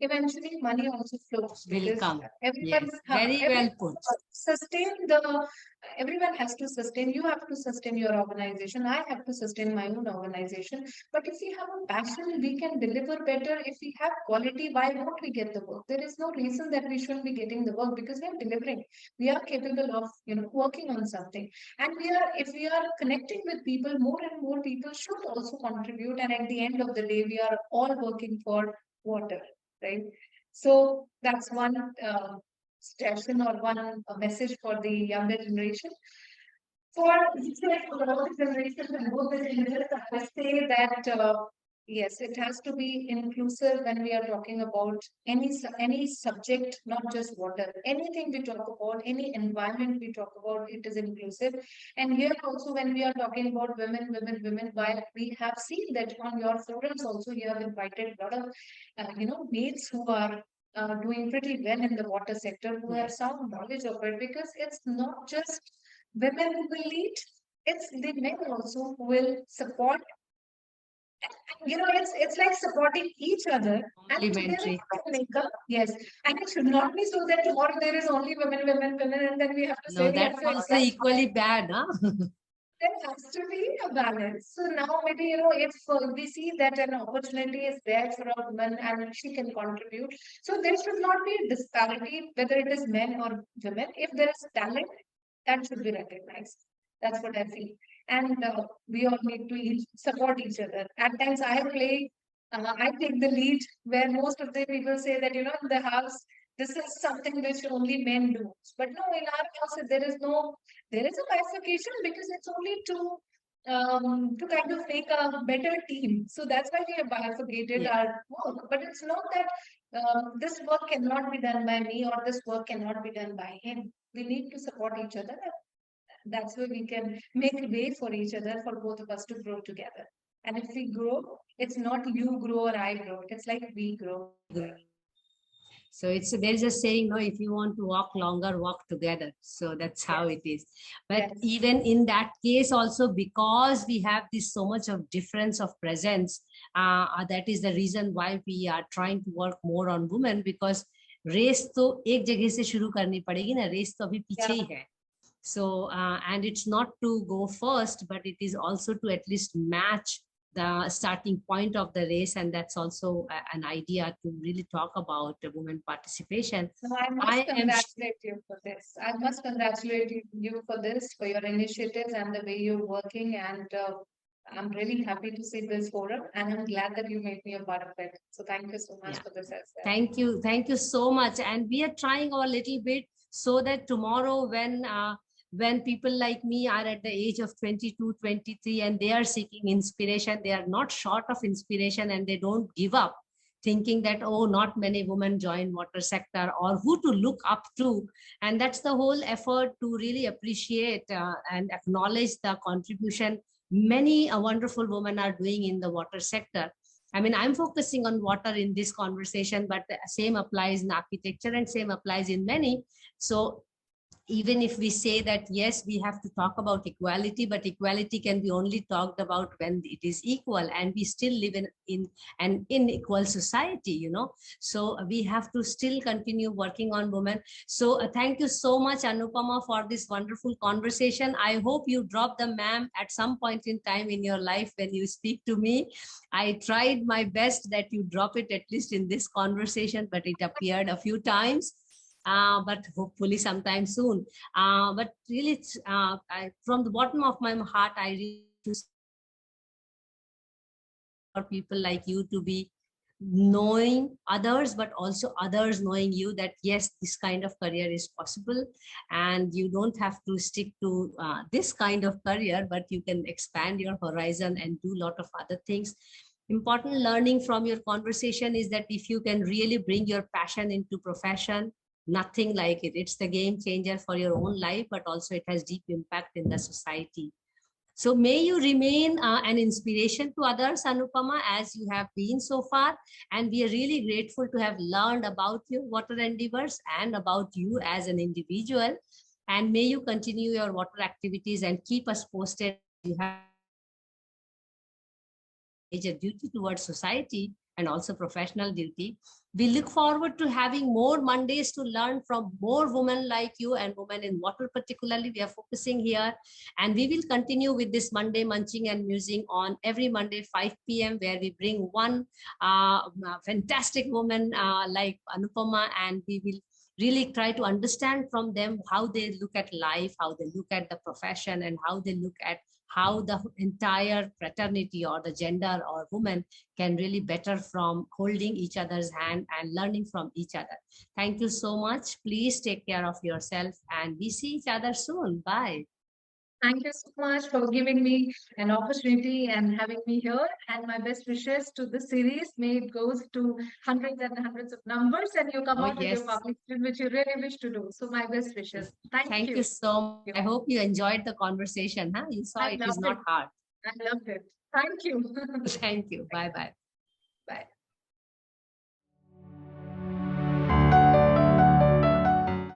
eventually money also flows, Will because come. everyone, Yes. Very well put. sustain everyone has to sustain. You have to sustain your organization. I have to sustain my own organization. But if we have a passion, we can deliver better. If we have quality, why won't we get the work? There is no reason that we shouldn't be getting the work, because we are delivering. We are capable of working on something, and if we are connecting with people, more and more people should also contribute. And at the end of the day, we are all working for water, right? So that's one session or one message for the younger generation. For all the generations and both the genders, I say that Yes, it has to be inclusive when we are talking about any subject, not just water. Anything we talk about, any environment we talk about, it is inclusive. And here also, when we are talking about women, while we have seen that on your forums also, you have invited a lot of, mates who are doing pretty well in the water sector, who have some knowledge of it, because it's not just women who will lead, it's the men also who will support. It's like supporting each other, and together Complementary. you can make up. Yes, and it should not be so that tomorrow there is only women, and then we have to No, say we have that's to also accept. equally bad, huh? There has to be a balance. So now maybe if we see that an opportunity is there for a woman and she can contribute, so there should not be a disparity whether it is men or women. If there is talent, that should be recognized. That's what I feel. And we all need to support each other. At times, I take the lead where most of the people say that, in the house, this is something which only men do. But no, in our house, there is a bifurcation because it's only to kind of make a better team. So that's why we have bifurcated Yeah. our work. But it's not that this work cannot be done by me or this work cannot be done by him. We need to support each other. That's where we can make way for each other, for both of us to grow together. And if we grow, it's not you grow or I grow. It's like we grow. So there is a saying, no, if you want to walk longer, walk together. So that's how Yes. it is. But Yes. even in that case also, because we have this so much of difference of presence, that is the reason why we are trying to work more on women, because race तो एक जगह से शुरू करनी पड़ेगी ना, race तो अभी पीछे ही है. So and it's not to go first, but it is also to at least match the starting point of the race, and that's also an idea to really talk about women participation. So I must congratulate you for this. I must congratulate you for this, for your initiatives and the way you're working. And I'm really happy to see this forum, and I'm glad that you made me a part of it. So thank you so much for this as well. Thank you so much. And we are trying our little bit so that tomorrow when people like me are at the age of 22, 23, and they are seeking inspiration, they are not short of inspiration and they don't give up, thinking that, oh, not many women join water sector, or who to look up to. And that's the whole effort, to really appreciate and acknowledge the contribution many wonderful women are doing in the water sector. I mean, I'm focusing on water in this conversation, but the same applies in architecture and same applies in many. So even if we say that, yes, we have to talk about equality, but equality can be only talked about when it is equal, and we still live in an unequal society, So we have to still continue working on women. So thank you so much, Anupama, for this wonderful conversation. I hope you drop the ma'am at some point in time in your life when you speak to me. I tried my best that you drop it at least in this conversation, but it appeared a few times. But hopefully sometime soon. But really, from the bottom of my heart, I really for people like you to be knowing others, but also others knowing you, that yes, this kind of career is possible, and you don't have to stick to this kind of career, but you can expand your horizon and do a lot of other things. Important learning from your conversation is that if you can really bring your passion into profession, nothing like it. It's the game changer for your own life, but also it has deep impact in the society. So may you remain an inspiration to others, Anupama, as you have been so far. And we are really grateful to have learned about your water endeavors and about you as an individual. And may you continue your water activities and keep us posted. You have a duty towards society and also professional duty. We look forward to having more Mondays to learn from more women like you, and women in water particularly. We are focusing here, and we will continue with this Monday Munching and Musing on every Monday 5 p.m. where we bring one fantastic woman like Anupama, and we will really try to understand from them how they look at life, how they look at the profession, and how they look at how the entire fraternity or the gender or women can really better from holding each other's hand and learning from each other. Thank you so much. Please take care of yourself, and we see each other soon. Bye. Thank you so much for giving me an opportunity and having me here. And my best wishes to the series. May it goes to hundreds and hundreds of numbers and you come Oh, out with your yes. publication, which you really wish to do. So my best wishes. Thank you so much. I hope you enjoyed the conversation. Huh? You saw I it is loved not it. hard. I loved it. Thank you. Thank you. Bye-bye. Bye.